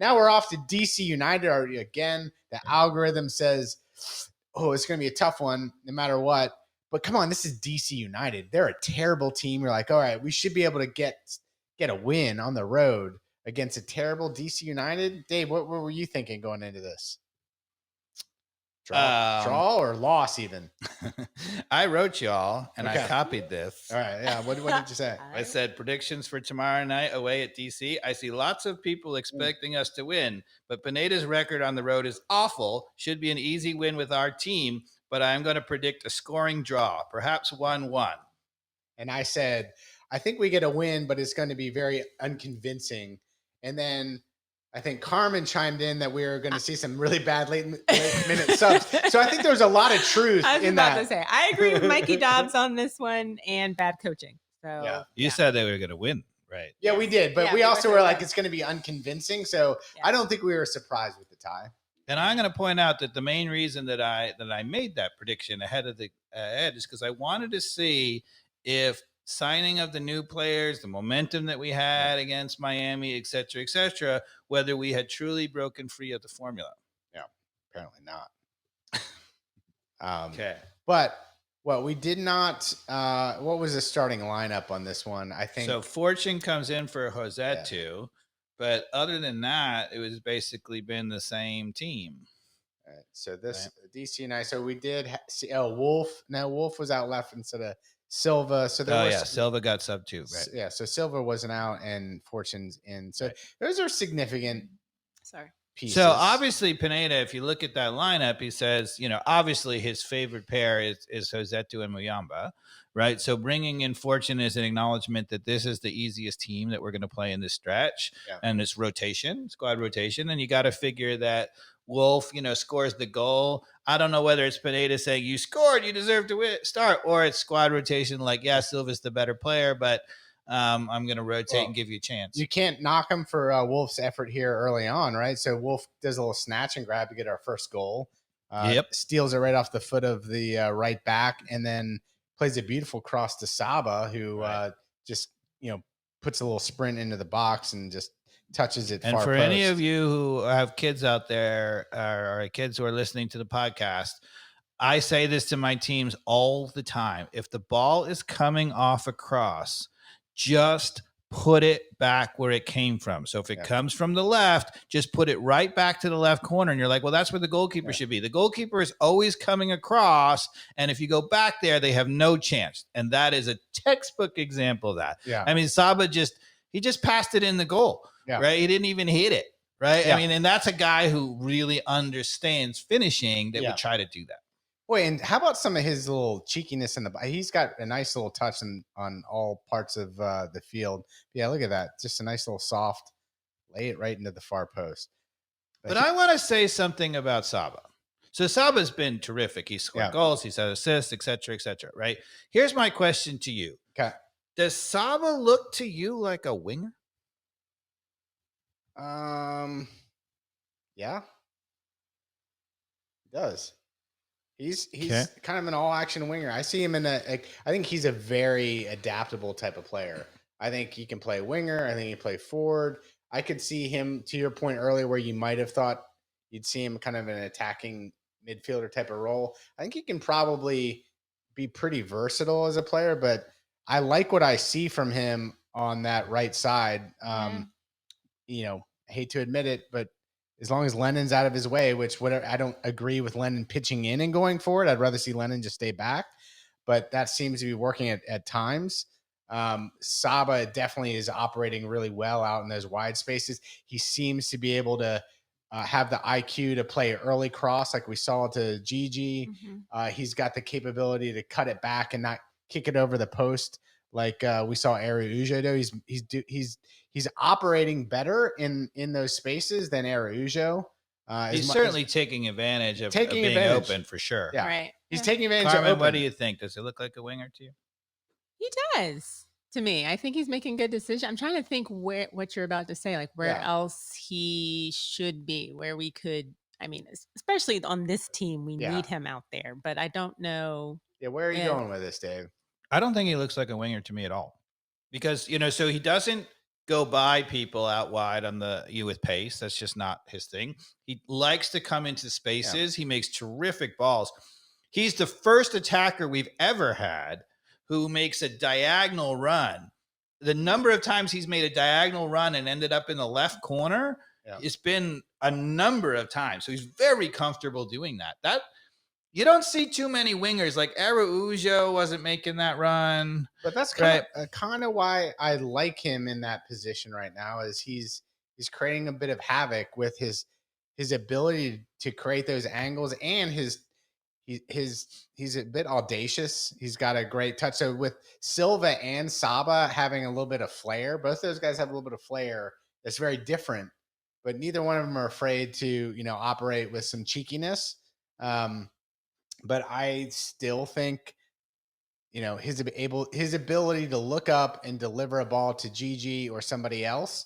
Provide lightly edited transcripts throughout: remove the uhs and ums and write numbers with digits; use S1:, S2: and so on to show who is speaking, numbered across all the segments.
S1: Now we're off to DC United already again. The algorithm says, oh, it's going to be a tough one no matter what. But come on, this is DC United. They're a terrible team. You're like, all right, we should be able to get a win on the road against a terrible DC United. Dave, what were you thinking going into this? Draw or loss even?
S2: I wrote y'all, and I copied this.
S1: All right, yeah. What did you say?
S2: I said predictions for tomorrow night away at DC. I see lots of people expecting us to win, but Pineda's record on the road is awful. Should be an easy win with our team, but I'm going to predict a scoring draw, perhaps 1-1.
S1: And I said, I think we get a win, but it's going to be very unconvincing. And then I think Carmen chimed in that we were going to see some really bad late minute subs. So I think there's a lot of truth in that.
S3: I was about to say, I agree with Mikey Dobbs on this one and bad coaching. So
S2: yeah. You said they were going to win, right?
S1: Yeah, we did. But we also were like, it's going to be unconvincing. So I don't think we were surprised with the tie.
S2: And I'm going to point out that the main reason that I made that prediction ahead is because I wanted to see if signing of the new players, the momentum that we had against Miami, et cetera, whether we had truly broken free of the formula.
S1: Yeah, apparently not.
S2: Okay.
S1: But what we did not, what was the starting lineup on this one? I think.
S2: So Fortune comes in for Josetu, but other than that, it was basically been the same team.
S1: All right, so this DC and I, so we did see Wolf. Now Wolf was out left instead of Silva. So there
S2: Silva got sub too, right?
S1: Yeah, so Silva wasn't out and Fortune's in. So those are significant pieces.
S2: So obviously Pineda, if you look at that lineup, he says, obviously his favorite pair is Josetu and Muyamba, right? So bringing in Fortune is an acknowledgement that this is the easiest team that we're going to play in this stretch, and it's squad rotation, and you got to figure that Wolf, scores the goal. I don't know whether it's Pineda saying you scored, you deserve to start, or it's squad rotation. Like, Silva's the better player, but I'm going to rotate and give you a chance.
S1: You can't knock him for Wolf's effort here early on, right? So Wolf does a little snatch and grab to get our first goal. Steals it right off the foot of the right back, and then plays a beautiful cross to Saba, who just puts a little sprint into the box and just touches it.
S2: And
S1: far
S2: for
S1: post.
S2: any of you who have kids out there or kids who are listening to the podcast, I say this to my teams all the time. If the ball is coming off a cross, just put it back where it came from. So if it comes from the left, just put it right back to the left corner. And you're like, well, that's where the goalkeeper should be. The goalkeeper is always coming across. And if you go back there, they have no chance. And that is a textbook example of that.
S1: Yeah.
S2: I mean, Saba he just passed it in the goal. Right. He didn't even hit it. Right. I mean, and that's a guy who really understands finishing that would try to do that.
S1: Boy, and how about some of his little cheekiness in he's got a nice little touch on all parts of the field. Yeah. Look at that. Just a nice little soft, lay it right into the far post.
S2: But I want to say something about Saba. So Saba's been terrific. He's scored goals. He's had assists, et cetera, right? Here's my question to you.
S1: Okay.
S2: Does Saba look to you like a winger?
S1: Yeah, he does. He's kind of an all action winger. I see him I think he's a very adaptable type of player. I think he can play winger. I think he can play forward. I could see him, to your point earlier, where you might have thought you'd see him kind of an attacking midfielder type of role. I think he can probably be pretty versatile as a player, but I like what I see from him on that right side. I hate to admit it, but as long as Lennon's out of his way, I don't agree with Lennon pitching in and going forward. I'd rather see Lennon just stay back, but that seems to be working at times. Saba definitely is operating really well out in those wide spaces. He seems to be able to have the IQ to play early cross like we saw to Gigi. Mm-hmm. He's got the capability to cut it back and not kick it over the post like we saw Araujo do. He's operating better in those spaces than Araujo.
S2: He's certainly taking advantage of being open for sure.
S1: Yeah,
S3: right.
S1: He's taking advantage
S2: Carmen,
S1: of open.
S2: What do you think? Does it look like a winger to you?
S3: He does to me. I think he's making good decisions. I'm trying to think what you're about to say, like where else he should be, where we could. I mean, especially on this team, we need him out there. But I don't know.
S1: Yeah, where are you going with this, Dave?
S2: I don't think he looks like a winger to me at all, because so he doesn't go by people out wide on with pace. That's just not his thing. He likes to come into spaces. He makes terrific balls. He's the first attacker we've ever had who makes a diagonal run. The number of times he's made a diagonal run and ended up in the left corner, it's been a number of times. So he's very comfortable doing that. You don't see too many wingers. Like Araujo wasn't making that run.
S1: But that's kind of why I like him in that position right now, is he's creating a bit of havoc with his ability to create those angles, and he's a bit audacious. He's got a great touch. So with Silva and Saba having a little bit of flair, both those guys have a little bit of flair that's very different, but neither one of them are afraid to, operate with some cheekiness. But I still think, his ability to look up and deliver a ball to Gigi or somebody else,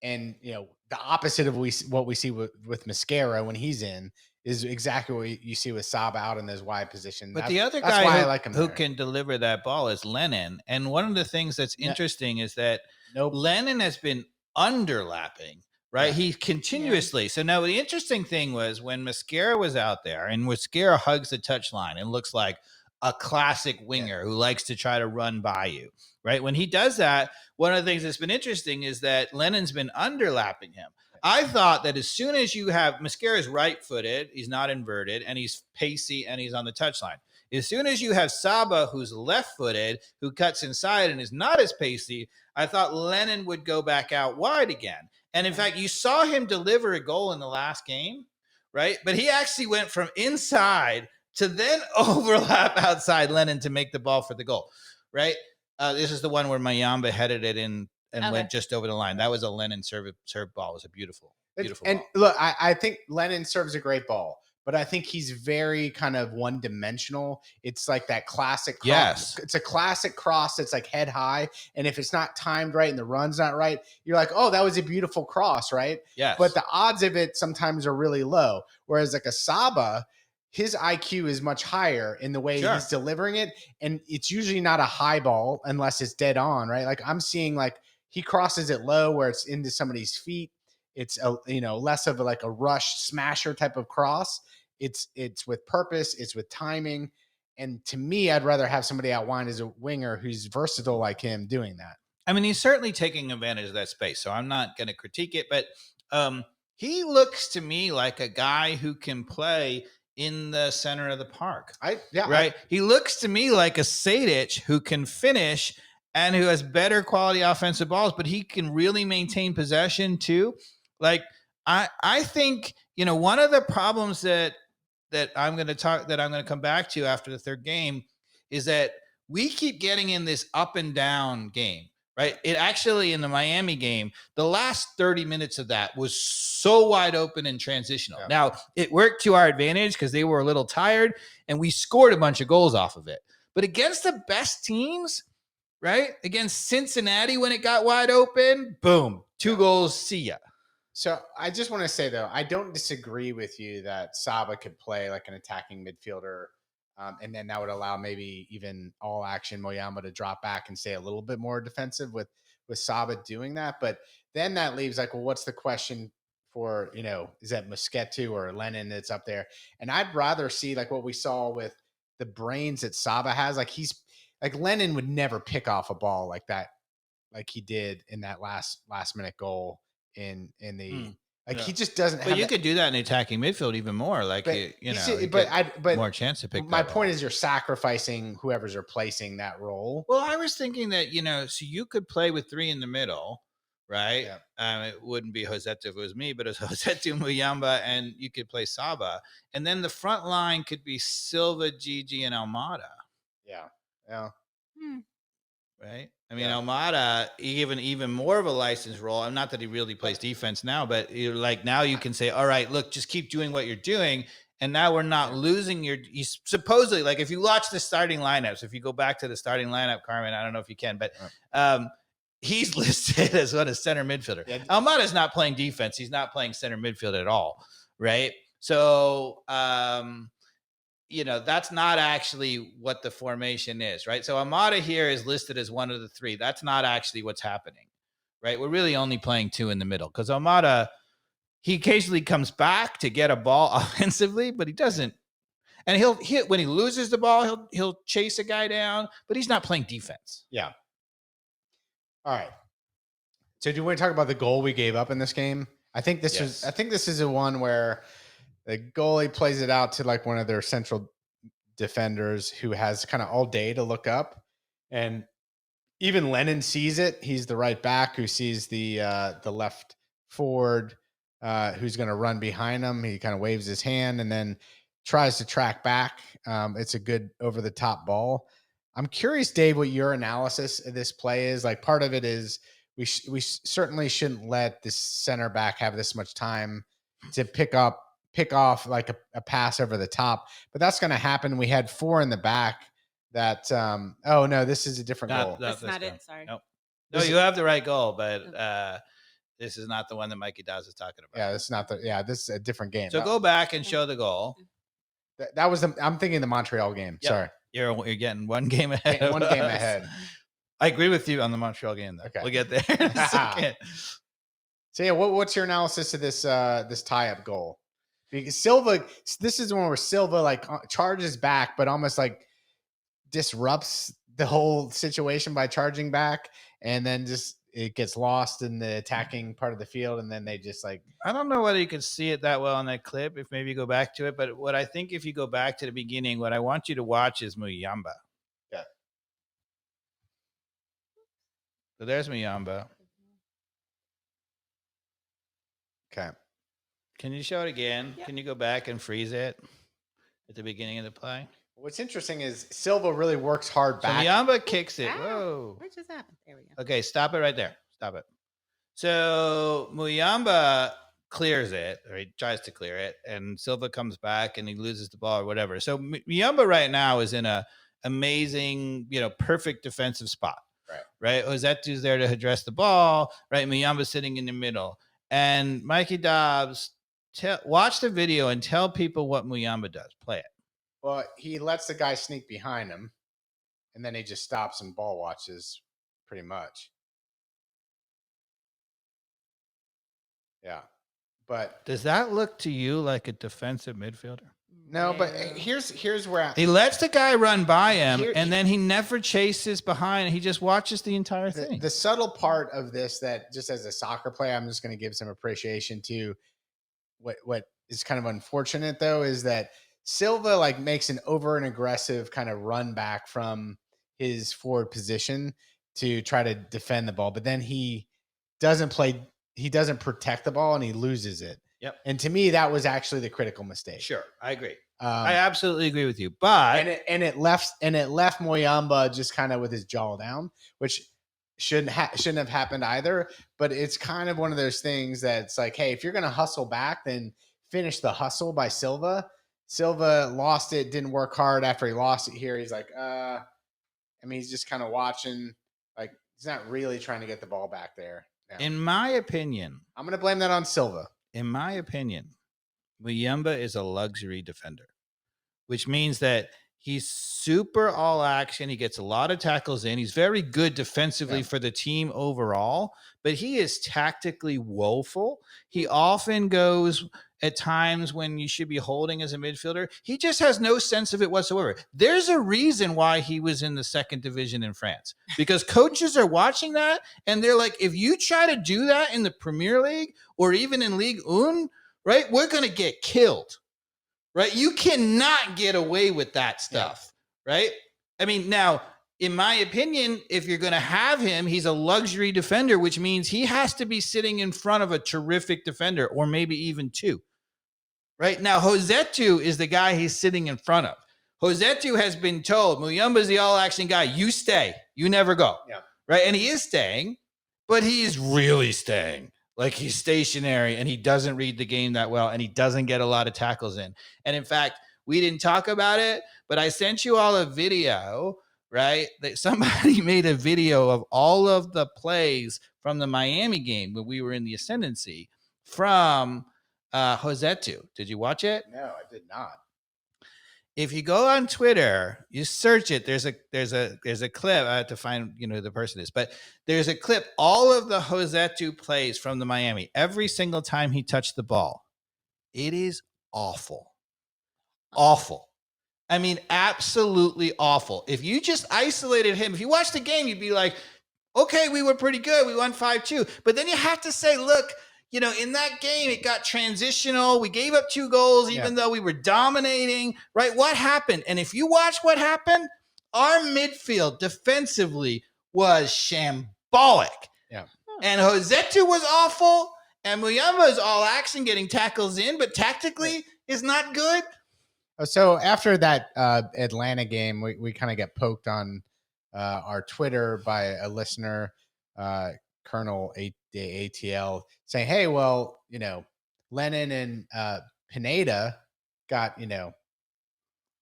S1: and the opposite of what we see with Mascara when he's in, is exactly what you see with Saba out in those wide positions.
S2: But the other guy who can deliver that ball is Lennon. And one of the things that's interesting is that Lennon has been underlapping. Right. He continuously. Yeah. So now the interesting thing was when Mascara was out there, and Mascara hugs the touchline and looks like a classic winger who likes to try to run by you. Right. When he does that, one of the things that's been interesting is that Lennon's been underlapping him. I thought that as soon as you have Mascara's right footed, he's not inverted, and he's pacey, and he's on the touchline. As soon as you have Saba, who's left footed, who cuts inside and is not as pacey, I thought Lennon would go back out wide again. And in fact, you saw him deliver a goal in the last game, right? But he actually went from inside to then overlap outside Lennon to make the ball for the goal, right? This is the one where Mayamba headed it in and went just over the line. That was a Lennon serve ball. It was a beautiful ball.
S1: And look, I think Lennon serves a great ball, but I think he's very kind of one-dimensional. It's like that classic cross.
S2: Yes.
S1: It's a classic cross that's like head high, and if it's not timed right and the run's not right, you're like, oh, that was a beautiful cross, right?
S2: Yes.
S1: But the odds of it sometimes are really low. Whereas like a Saba, his IQ is much higher in the way he's delivering it, and it's usually not a high ball unless it's dead on, right? Like I'm seeing like he crosses it low where it's into somebody's feet. It's less of a rush smasher type of cross. It's with purpose. It's with timing. And to me, I'd rather have somebody out wide as a winger who's versatile like him doing that.
S2: I mean, he's certainly taking advantage of that space, so I'm not going to critique it. But he looks to me like a guy who can play in the center of the park. He looks to me like a Sadic who can finish and who has better quality offensive balls, but he can really maintain possession too. Like I think, one of the problems that I'm going to come back to after the third game is that we keep getting in this up and down game, right? It actually, in the Miami game, the last 30 minutes of that was so wide open and transitional. Yeah. Now, it worked to our advantage because they were a little tired and we scored a bunch of goals off of it. But against the best teams, right? Against Cincinnati, when it got wide open, boom, 2 goals, see ya.
S1: So I just want to say, though, I don't disagree with you that Saba could play like an attacking midfielder, and then that would allow maybe even all action Moyamba to drop back and stay a little bit more defensive with Saba doing that. But then that leaves like, well, what's the question for, is that Mosquito or Lennon that's up there? And I'd rather see like what we saw with the brains that Saba has. Like Lennon would never pick off a ball like that, like he did in that last minute goal. In the he just doesn't have.
S2: But you could do that in attacking midfield even more. Like but more chance to pick.
S1: My point is, you're sacrificing whoever's replacing that role.
S2: Well, I was thinking that so you could play with 3 in the middle, right? Yeah. It wouldn't be Josette if it was me, but it's Josette, Muyamba, and you could play Saba, and then the front line could be Silva, Gigi, and Almada.
S1: Yeah.
S2: Right. I mean, Almada, even more of a licensed role. I'm not that he really plays defense now, but now you can say, all right, look, just keep doing what you're doing. And now we're not losing supposedly, like if you watch the starting lineups, if you go back to the starting lineup, Carmen, I don't know if you can, but he's listed as a center midfielder. Yeah. Almada's not playing defense. He's not playing center midfield at all. Right. So, that's not actually what the formation is, right? So Almada here is listed as one of the 3. That's not actually what's happening, right? We're really only playing 2 in the middle because Almada, he occasionally comes back to get a ball offensively, but he doesn't. And he'll hit when he loses the ball, he'll chase a guy down, but he's not playing defense.
S1: Yeah. All right. So do you want to talk about the goal we gave up in this game? I think this is a one where the goalie plays it out to like one of their central defenders who has kind of all day to look up, and even Lennon sees it. He's the right back who sees the left forward who's going to run behind him. He kind of waves his hand and then tries to track back. It's a good over the top ball. I'm curious, Dave, what your analysis of this play is. Like, part of it is we certainly shouldn't let this center back have this much time to pick off like a pass over the top, but that's going to happen. We had 4 in the back that oh no, this is a different goal.
S3: That's not it. Sorry.
S2: Nope. No, you have the right goal, but this is not the one that Mikey Dawes is talking about.
S1: Yeah, this is a different game.
S2: So go back and show the goal.
S1: That was I'm thinking the Montreal game. Yep. Sorry.
S2: You're getting one game ahead.
S1: One game ahead.
S2: I agree with you on the Montreal game, though. Okay. We'll get there in a second.
S1: So yeah, what's your analysis of this this tie-up goal? Because Silva, this is one where Silva like charges back, but almost like disrupts the whole situation by charging back, and then just it gets lost in the attacking part of the field, and then they just like,
S2: I don't know whether you could see it that well on that clip if maybe you go back to it, but what I think if you go back to the beginning, what I want you to watch is Muyamba.
S1: Yeah.
S2: So there's Muyamba.
S1: Okay.
S2: Can you show it again? Yep. Can you go back and freeze it at the beginning of the play?
S1: What's interesting is Silva really works hard back.
S2: So Muyamba kicks it. Whoa.
S3: What just happened? There we go.
S2: Okay, stop it right there. Stop it. So Muyamba clears it, or he tries to clear it, and Silva comes back and he loses the ball or whatever. So Muyamba right now is in a amazing, perfect defensive spot. Right. Ozetu's there to address the ball. Right. Muyamba's sitting in the middle. And Mikey Dobbs, watch the video and tell people what Muyamba does. Play it.
S1: Well, he lets the guy sneak behind him, and then he just stops and ball watches pretty much. Yeah. But
S2: does that look to you like a defensive midfielder?
S1: No, but here's where
S2: he lets the guy run by him, and then he never chases behind. He just watches the entire thing.
S1: The subtle part of this, that just as a soccer player, I'm just going to give some appreciation to. What is kind of unfortunate though is that Silva like makes an over and aggressive kind of run back from his forward position to try to defend the ball, but then he doesn't protect the ball and he loses it.
S2: Yep.
S1: And to me, that was actually the critical mistake.
S2: Sure, I agree. I absolutely agree with you. But
S1: it left Muyamba just kind of with his jaw down, which shouldn't have happened either. But it's kind of one of those things that's like, hey, if you're going to hustle back, then finish the hustle by Silva. Silva lost it, didn't work hard after he lost it here. He's like, he's just kind of watching. Like, he's not really trying to get the ball back there. No.
S2: In my opinion,
S1: I'm going to blame that on Silva.
S2: In my opinion, Muyamba is a luxury defender, which means that he's super all action. He gets a lot of tackles in. He's very good defensively for the team overall, but he is tactically woeful. He often goes at times when you should be holding as a midfielder. He just has no sense of it whatsoever. There's a reason why he was in the second division in France, because coaches are watching that and they're like, if you try to do that in the Premier League or even in Ligue 1, right, we're going to get killed. Right? You cannot get away with that stuff, right? I mean, now, in my opinion, if you're going to have him, he's a luxury defender, which means he has to be sitting in front of a terrific defender, or maybe even 2. Right? Now, Rossetto is the guy he's sitting in front of. Rossetto has been told, Muyamba's the all-action guy. You stay. You never go.
S1: Yeah.
S2: Right? And he is staying, but he is really staying. Like, he's stationary and he doesn't read the game that well and he doesn't get a lot of tackles in. And in fact, we didn't talk about it, but I sent you all a video, right? That somebody made a video of all of the plays from the Miami game when we were in the ascendancy from Rossetto. Did you watch it?
S1: No, I did not.
S2: if you go on Twitter, you search it. There's a clip. I have to find who the person is, but there's a clip. All of the Josetu plays from the Miami, every single time he touched the ball, it is awful, awful. I mean, absolutely awful. If you just isolated him, if you watched the game, you'd be like, okay, we were pretty good. We won 5-2. But then you have to say, look, in that game, it got transitional. We gave up 2 goals, even though we were dominating, right? What happened? And if you watch what happened, our midfield defensively was shambolic.
S1: Yeah.
S2: And Josetu was awful. And Muyamba is all action, getting tackles in, but tactically is not good.
S1: So after that Atlanta game, we kind of get poked on our Twitter by a listener, Colonel ATL, saying, hey, well, Lennon and Pineda got,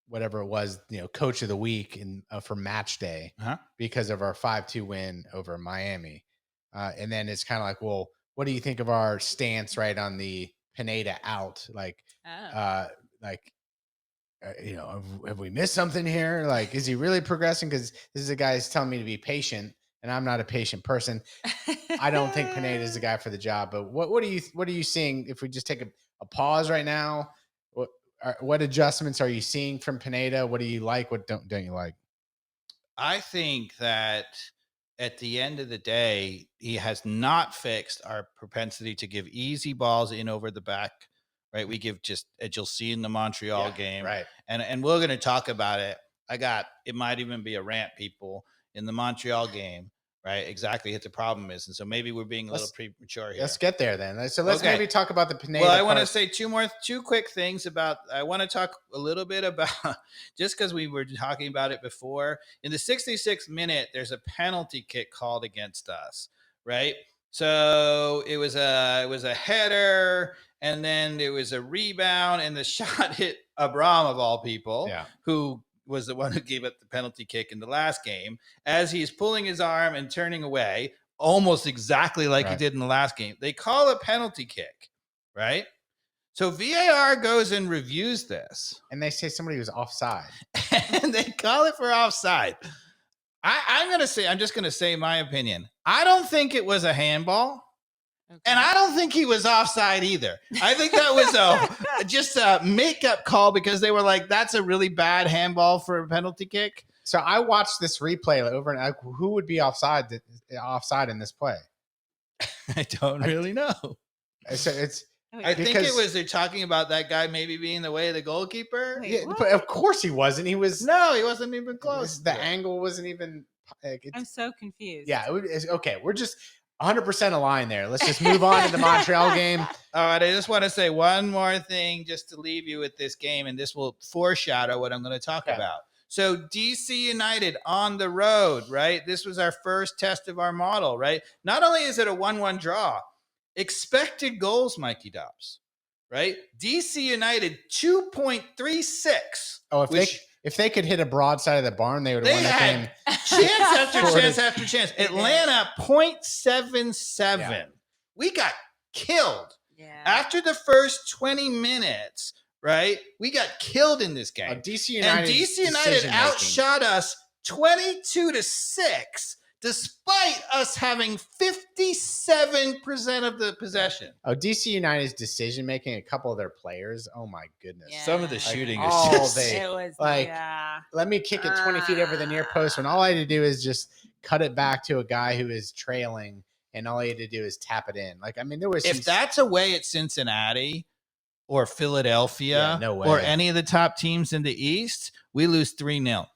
S1: whatever it was, coach of the week for match day because of our 5-2 win over Miami. And then it's kind of like, well, what do you think of our stance right on the Pineda out? Have we missed something here? Like, is he really progressing? Because this is a guy who's telling me to be patient, and I'm not a patient person. I don't think Pineda is the guy for the job. But what are you seeing? If we just take a pause right now, what adjustments are you seeing from Pineda? What do you like? What don't you like?
S2: I think that at the end of the day, he has not fixed our propensity to give easy balls in over the back. Right, we give just, as you'll see in the Montreal game,
S1: right,
S2: and we're going to talk about it. It might even be a rant, people, in the Montreal game, right? Exactly what the problem is, and so maybe we're being a little premature here.
S1: Let's get there then. So let's maybe talk about the Pineda.
S2: Well, I want to say two quick things about. I want to talk a little bit about just because we were talking about it before. In the 66th minute, there's a penalty kick called against us, right? So it was a header. And then there was a rebound, and the shot hit Abram, of all people, who was the one who gave up the penalty kick in the last game, as he's pulling his arm and turning away, almost exactly like he did in the last game. They call a penalty kick, right? So VAR goes and reviews this.
S1: And they say somebody was offside.
S2: And they call it for offside. I'm just going to say my opinion. I don't think it was a handball. Okay. And I don't think he was offside either. I think that was just a makeup call because they were like, that's a really bad handball for a penalty kick.
S1: So I watched this replay over, and who would be offside in this play?
S2: I don't really know.
S1: So
S2: I think it was they're talking about that guy maybe being the way of the goalkeeper.
S1: Wait, but of course he wasn't. He
S2: wasn't even close.
S1: The angle wasn't even.
S3: I'm so confused.
S1: Yeah. Okay. We're just 100% aligned there. Let's just move on to the Montreal game.
S2: All right. I just want to say one more thing just to leave you with this game, and this will foreshadow what I'm going to talk about. So DC United on the road, right? This was our first test of our model, right? Not only is it a 1-1 draw, expected goals, Mikey Dobbs, right? DC United 2.36.
S1: Oh, if they could hit a broadside of the barn, they would have won that game.
S2: Chance after chance after chance. Atlanta 0.77. Yeah. We got killed. Yeah. After the first 20 minutes, right? We got killed in this game.
S1: DC United
S2: outshot us 22-6. Despite us having 57% of the possession.
S1: DC United's decision making, a couple of their players, oh my goodness.
S2: Yeah. Some of the shooting is just
S1: let me kick it 20 feet over the near post when all I had to do is just cut it back to a guy who is trailing, and all he had to do is tap it in. There was
S2: if that's away at Cincinnati or Philadelphia or any of the top teams in the East, we lose 3-0.